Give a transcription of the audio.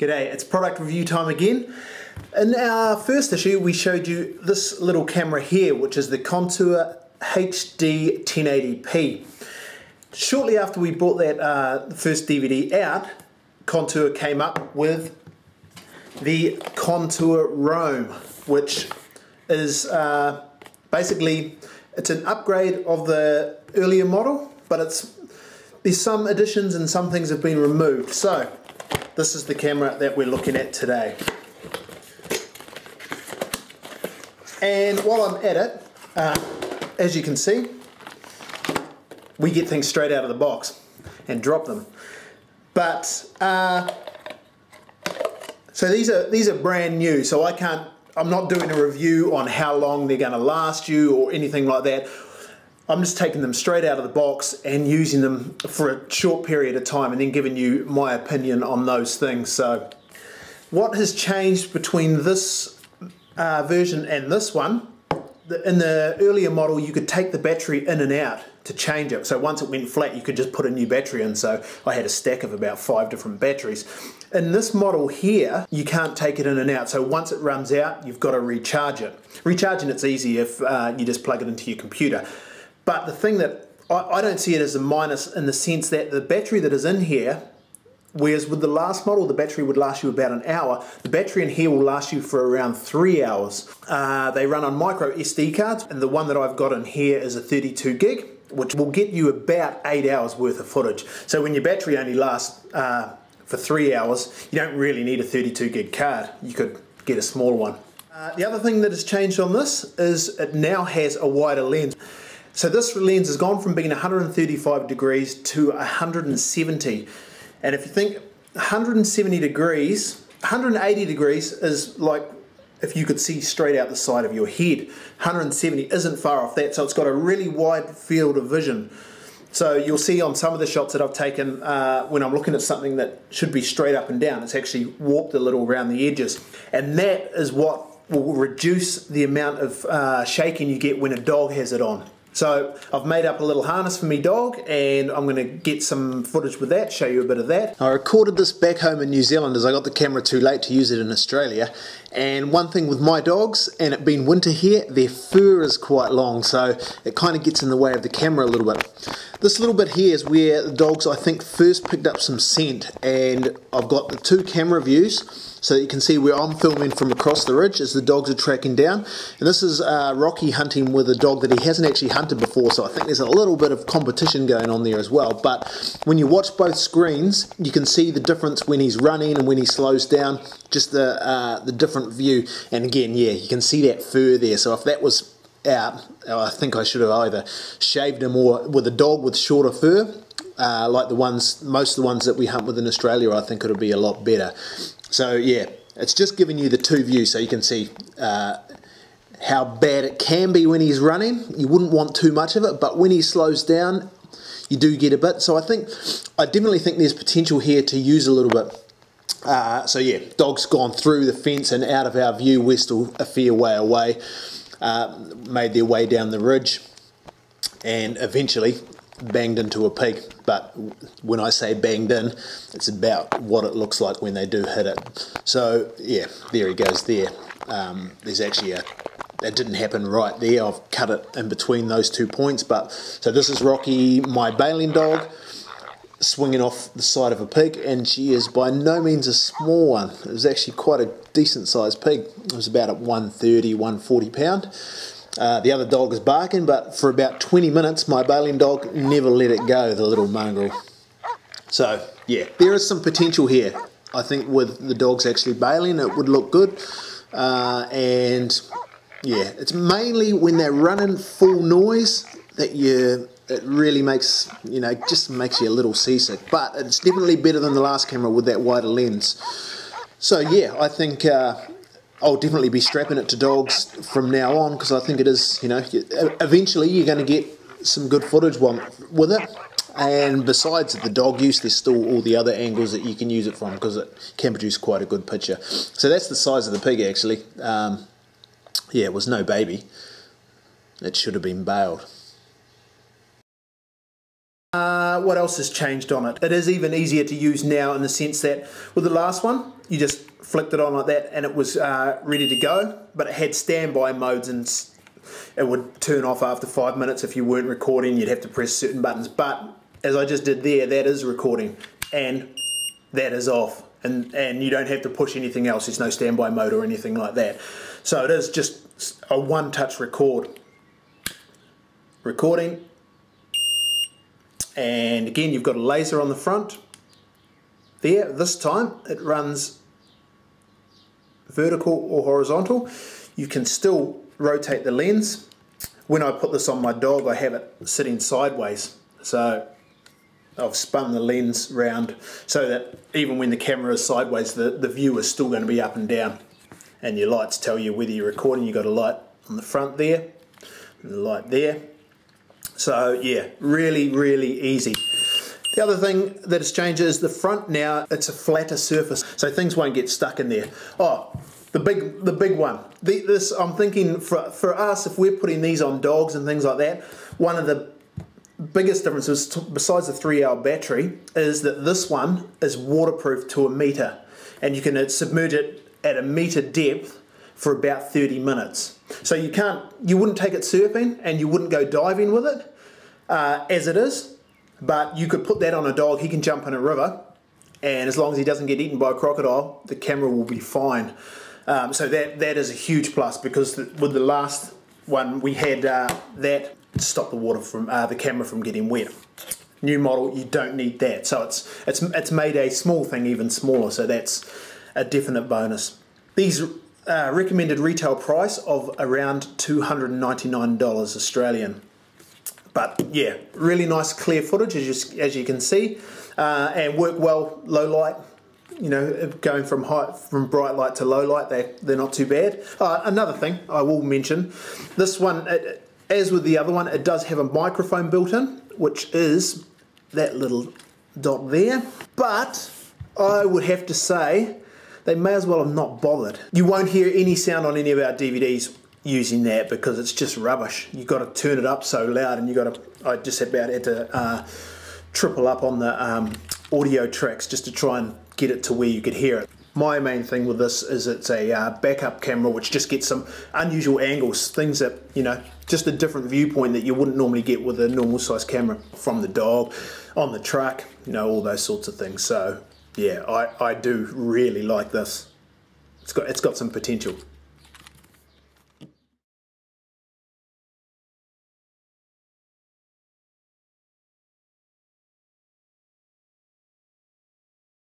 G'day, it's product review time again. In our first issue we showed you this little camera here, which is the Contour HD 1080p. Shortly after we brought that first DVD out, Contour came up with the Contour Roam, which is basically it's an upgrade of the earlier model, but there's some additions and some things have been removed. So this is the camera that we're looking at today. And while I'm at it, as you can see, we get things straight out of the box and drop them. But so these are brand new, so I'm not doing a review on how long they're going to last you or anything like that. I'm just taking them straight out of the box and using them for a short period of time and then giving you my opinion on those things. So what has changed between this version and this one? In the earlier model you could take the battery in and out to change it. So once it went flat you could just put a new battery in. So I had a stack of about 5 different batteries. In this model here you can't take it in and out. So once it runs out you've got to recharge it. Recharging it's easy if you just plug it into your computer. But the thing that I don't see it as a minus in the sense that the battery that is in here, whereas with the last model the battery would last you about an hour, the battery in here will last you for around 3 hours. They run on micro SD cards, and the one that I've got in here is a 32 gig, which will get you about 8 hours worth of footage. So when your battery only lasts for 3 hours, you don't really need a 32 gig card. You could get a small one. The other thing that has changed on this is it now has a wider lens. So this lens has gone from being 135 degrees to 170. And if you think 170 degrees, 180 degrees is like if you could see straight out the side of your head. 170 isn't far off that, so it's got a really wide field of vision. So you'll see on some of the shots that I've taken when I'm looking at something that should be straight up and down, it's actually warped a little around the edges. And that is what will reduce the amount of shaking you get when a dog has it on. So I've made up a little harness for me dog and I'm going to get some footage with that, show you a bit of that. I recorded this back home in New Zealand as I got the camera too late to use it in Australia. And one thing with my dogs, and it being winter here, their fur is quite long, so it kind of gets in the way of the camera a little bit. This little bit here is where the dogs I think first picked up some scent, and I've got the 2 camera views so that you can see where I'm filming from across the ridge as the dogs are tracking down. And this is Rocky hunting with a dog that he hasn't actually hunted before, so I think there's a little bit of competition going on there as well. But when you watch both screens you can see the difference when he's running and when he slows down, just the different view. And again, yeah, you can see that fur there, so if that was out, I think I should have either shaved him or with a dog with shorter fur, like most of the ones that we hunt with in Australia, I think it'll be a lot better. So yeah, it's just giving you the 2 views so you can see how bad it can be when he's running. You wouldn't want too much of it, but when he slows down you do get a bit. So I definitely think there's potential here to use a little bit. So yeah, dog's gone through the fence and out of our view. We're still a fair way away. Made their way down the ridge and eventually banged into a pig. But when I say banged in, it's about what it looks like when they do hit it. So yeah, there he goes there. There's actually that didn't happen right there. I've cut it in between those 2 points. But so this is Rocky, my bailing dog, swinging off the side of a pig, and she is by no means a small one. It was actually quite a decent sized pig. It was about at 130, 140 pound. The other dog was barking, but for about 20 minutes my bailing dog never let it go, the little mongrel. So yeah, there is some potential here. I think with the dogs actually bailing it would look good. And yeah, it's mainly when they're running full noise that it really makes, just makes you a little seasick. But it's definitely better than the last camera with that wider lens. So yeah, I think I'll definitely be strapping it to dogs from now on, because I think it is, eventually you're going to get some good footage with it. And besides the dog use, there's still all the other angles that you can use it from, because it can produce quite a good picture. So that's the size of the pig actually. Yeah, it was no baby. It should have been bailed. What else has changed on it? It is even easier to use now in the sense that with the last one, you just flicked it on like that and it was ready to go, but it had standby modes and it would turn off after 5 minutes if you weren't recording. You'd have to press certain buttons, but as I just did there, that is recording and that is off, and you don't have to push anything else. There's no standby mode or anything like that. So it is just a one-touch recording, and again you've got a laser on the front there. This time it runs vertical or horizontal. You can still rotate the lens. When I put this on my dog, I have it sitting sideways, so I've spun the lens round so that even when the camera is sideways, the view is still going to be up and down, and your lights tell you whether you're recording. You've got a light on the front there and a light there. So yeah, really, really easy. The other thing that has changed is the front now, it's a flatter surface, so things won't get stuck in there. Oh, the big one. This, I'm thinking for us, if we're putting these on dogs and things like that, one of the biggest differences, besides the 3-hour battery, is that this one is waterproof to 1 meter, and you can submerge it at 1 meter depth for about 30 minutes. So you wouldn't take it surfing and you wouldn't go diving with it as it is, but you could put that on a dog. He can jump in a river, and as long as he doesn't get eaten by a crocodile, the camera will be fine. So that is a huge plus, because with the last one we had that to stop the water from the camera from getting wet. New model, you don't need that, so it's made a small thing even smaller, so that's a definite bonus. These recommended retail price of around $299 Australian. But yeah, really nice clear footage as you can see, and work well low light. You know, going from bright light to low light, they're not too bad. Another thing I will mention, this one, as with the other one, it does have a microphone built in, which is that little dot there. But I would have to say they may as well have not bothered. You won't hear any sound on any of our DVDs using that, because it's just rubbish. You've got to turn it up so loud, and I just about had to triple up on the audio tracks just to try and get it to where you could hear it. My main thing with this is it's a backup camera, which just gets some unusual angles, things that, you know, just a different viewpoint that you wouldn't normally get with a normal size camera, from the dog, on the truck, you know, all those sorts of things. So yeah, I do really like this. It's got some potential.